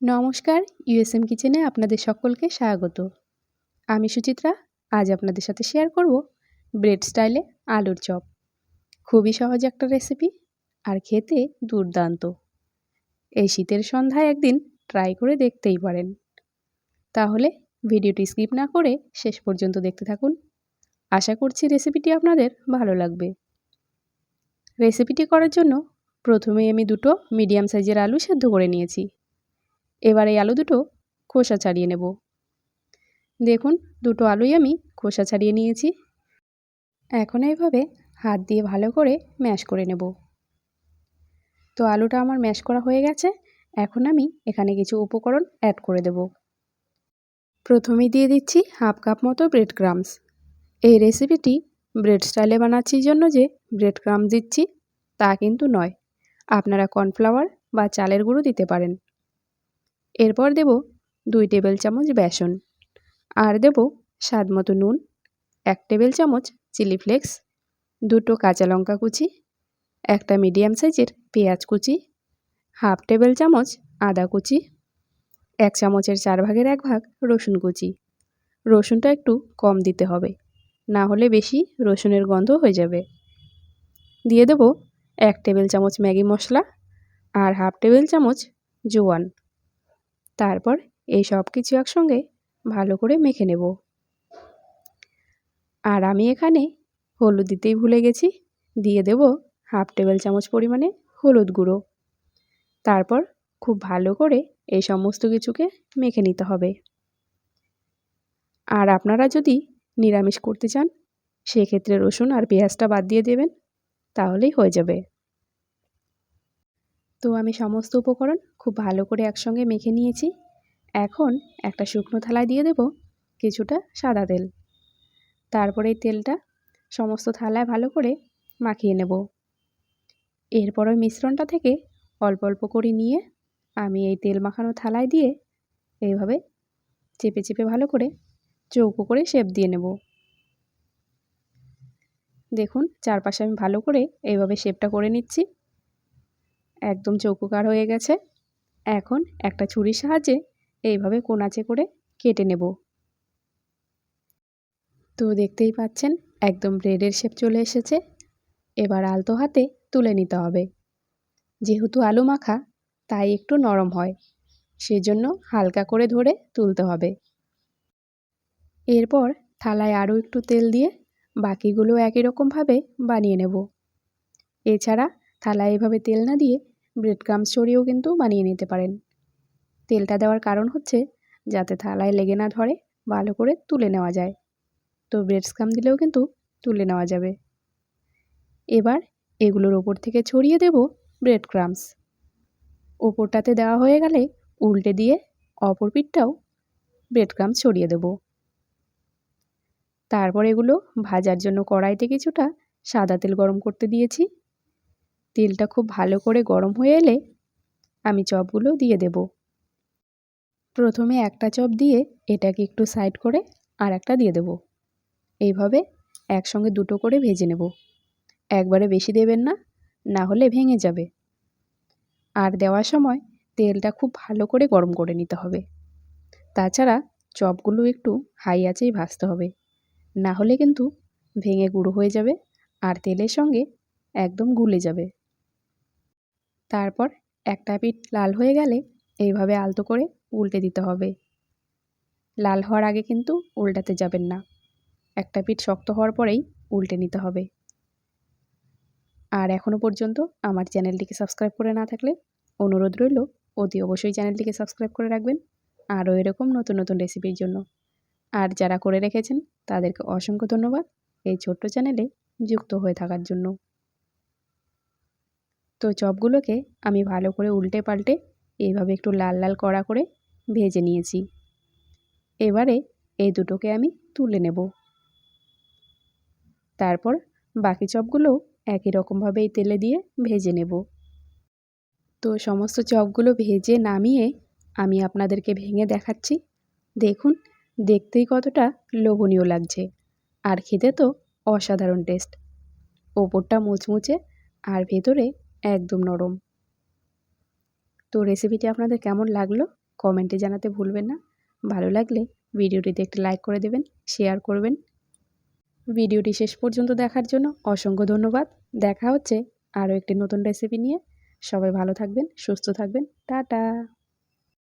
নমস্কার, ইউএসএম কিচেনে আপনাদের সকলকে স্বাগত। আমি সুচিত্রা। আজ আপনাদের সাথে শেয়ার করব ব্রেড স্টাইলে আলুর চপ। খুবই সহজ একটা রেসিপি আর খেতে দুর্দান্ত। এই শীতের সন্ধ্যায় একদিন ট্রাই করে দেখতেই পারেন। তাহলে ভিডিওটি স্কিপ না করে শেষ পর্যন্ত দেখতে থাকুন। আশা করছি রেসিপিটি আপনাদের ভালো লাগবে। রেসিপিটি করার জন্য প্রথমেই আমি দুটো মিডিয়াম সাইজের আলু সেদ্ধ করে নিয়েছি। এবার এই আলু দুটো খোসা ছাড়িয়ে নেব। দেখুন, দুটো আলুই আমি খোসা ছাড়িয়ে নিয়েছি। এখন এইভাবে হাত দিয়ে ভালো করে ম্যাশ করে নেব। তো আলুটা আমার ম্যাশ করা হয়ে গেছে। এখন আমি এখানে কিছু উপকরণ অ্যাড করে দেব। প্রথমেই দিয়ে দিচ্ছি হাফ কাপ মতো ব্রেড ক্রাম্বস। এই রেসিপিটি ব্রেড স্টাইলে বানাচ্ছি জন্য যে ব্রেড ক্রাম্বস দিচ্ছি তা কিন্তু নয়, আপনারা কর্নফ্লাওয়ার বা চালের গুঁড়ো দিতে পারেন। এরপর দেব 2 টেবিল চামচ বেসন, আর দেব স্বাদ মতো নুন, 1 টেবিল চামচ চিলি ফ্লেক্স, 2টো কাঁচা লঙ্কা কুচি, একটা মিডিয়াম সাইজের পেঁয়াজ কুচি, হাফ টেবিল চামচ আদা কুচি, 1 চামচের 4 ভাগের 1 ভাগ রসুন কুচি। রসুনটা একটু কম দিতে হবে, না হলে বেশি রসুনের গন্ধ হয়ে যাবে। দিয়ে দেব 1 টেবিল চামচ ম্যাগি মশলা আর হাফ টেবিল চামচ জোয়ান। তারপর এই সব কিছু একসঙ্গে ভালো করে মেখে নেব। আর আমি এখানে হলুদ দিতেই ভুলে গেছি, দিয়ে দেব হাফ টেবিল চামচ পরিমাণে হলুদ গুঁড়ো। তারপর খুব ভালো করে এই সমস্ত কিছুকে মেখে নিতে হবে। আর আপনারা যদি নিরামিষ করতে চান সেক্ষেত্রে রসুন আর পেঁয়াজটা বাদ দিয়ে দেবেন, তাহলেই হয়ে যাবে। তো আমি সমস্ত উপকরণ খুব ভালো করে একসঙ্গে মেখে নিয়েছি। এখন একটা শুকনো থালায় দিয়ে দেব কিছুটা সাদা তেল। তারপরে এই তেলটা সমস্ত থালায় ভালো করে মাখিয়ে নেব। এরপর ওই মিশ্রণটা থেকে অল্প অল্প করে নিয়ে আমি এই তেল মাখানো থালায় দিয়ে এইভাবে চেপে চেপে ভালো করে চৌকো করে শেপ দিয়ে নেব। দেখুন, চারপাশে আমি ভালো করে এইভাবে শেপটা করে নিচ্ছি। একদম চৌকোকার হয়ে গেছে। এখন একটা ছুরির সাহায্যে এইভাবে কোণাচে করে কেটে নেব। তো দেখতেই পাচ্ছেন একদম ব্রেডের শেপ চলে এসেছে। এবার আলতো হাতে তুলে নিতে হবে। যেহেতু আলু মাখা তাই একটু নরম হয়, সেজন্য হালকা করে ধরে তুলতে হবে। এরপর থালায় আরও একটু তেল দিয়ে বাকিগুলো একই রকমভাবে বানিয়ে নেব। এছাড়া থালায় এভাবে তেল না দিয়ে ব্রেড ক্রাম্বস ছড়িয়েও কিন্তু বানিয়ে নিতে পারেন। তেলটা দেওয়ার কারণ হচ্ছে যাতে থালায় লেগে না ধরে, ভালো করে তুলে নেওয়া যায়। তো ব্রেড ক্রাম্বস দিলেও কিন্তু তুলে নেওয়া যাবে। এবার এগুলোর ওপর থেকে ছড়িয়ে দেব ব্রেড ক্রাম্বস। ওপরটাতে দেওয়া হয়ে গেলে উল্টে দিয়ে অপর পিঠটাও ব্রেড ক্রাম্বস ছড়িয়ে দেব। তারপর এগুলো ভাজার জন্য কড়াইতে কিছুটা সাদা তেল গরম করতে দিয়েছি। তেলটা খুব ভালো করে গরম হয়ে এলে আমি চপগুলো দিয়ে দেব। প্রথমে একটা চপ দিয়ে এটাকে একটু সাইড করে আর একটা দিয়ে দেব। এইভাবে একসঙ্গে দুটো করে ভেজে নেব। একবারে বেশি দেবেন না, না হলে ভেঙে যাবে। আর দেওয়ার সময় তেলটা খুব ভালো করে গরম করে নিতে হবে। তাছাড়া চপগুলো একটু হাই আঁচেই ভাজতে হবে, না হলে কিন্তু ভেঙে গুঁড়ো হয়ে যাবে আর তেলের সঙ্গে একদম গুলে যাবে। তারপর একটা পিঠ লাল হয়ে গেলে এইভাবে আলতো করে উল্টে দিতে হবে। লাল হওয়ার আগে কিন্তু উল্টাতে যাবেন না। একটা পিঠ শক্ত হওয়ার পরেই উল্টে নিতে হবে। আর এখনও পর্যন্ত আমার চ্যানেলটিকে সাবস্ক্রাইব করে না থাকলে অনুরোধ রইল অতি অবশ্যই চ্যানেলটিকে সাবস্ক্রাইব করে রাখবেন আরও এরকম নতুন নতুন রেসিপির জন্য। আর যারা করে রেখেছেন তাদেরকে অসংখ্য ধন্যবাদ এই ছোট্ট চ্যানেলে যুক্ত হয়ে থাকার জন্য। তো চপগুলোকে আমি ভালো করে উল্টে পাল্টে এইভাবে একটু লাল লাল কড়া করে ভেজে নিয়েছি। এবারে এই দুটোকে আমি তুলে নেব। তারপর বাকি চপগুলোও একই রকমভাবে এই তেলে দিয়ে ভেজে নেব। তো সমস্ত চপগুলো ভেজে নামিয়ে আমি আপনাদেরকে ভেঙে দেখাচ্ছি। দেখুন, দেখতেই কতটা লোভনীয় লাগছে আর খেতে তো অসাধারণ টেস্ট। ওপরটা মুচমুচে আর ভেতরে একদম নরম। তো রেসিপিটি আপনাদের কেমন লাগলো কমেন্টে জানাতে ভুলবেন না। ভালো লাগলে ভিডিওটিতে একটি লাইক করে দেবেন, শেয়ার করবেন। ভিডিওটি শেষ পর্যন্ত দেখার জন্য অসংখ্য ধন্যবাদ। দেখা হচ্ছে আরও একটি নতুন রেসিপি নিয়ে। সবাই ভালো থাকবেন, সুস্থ থাকবেন। টাটা।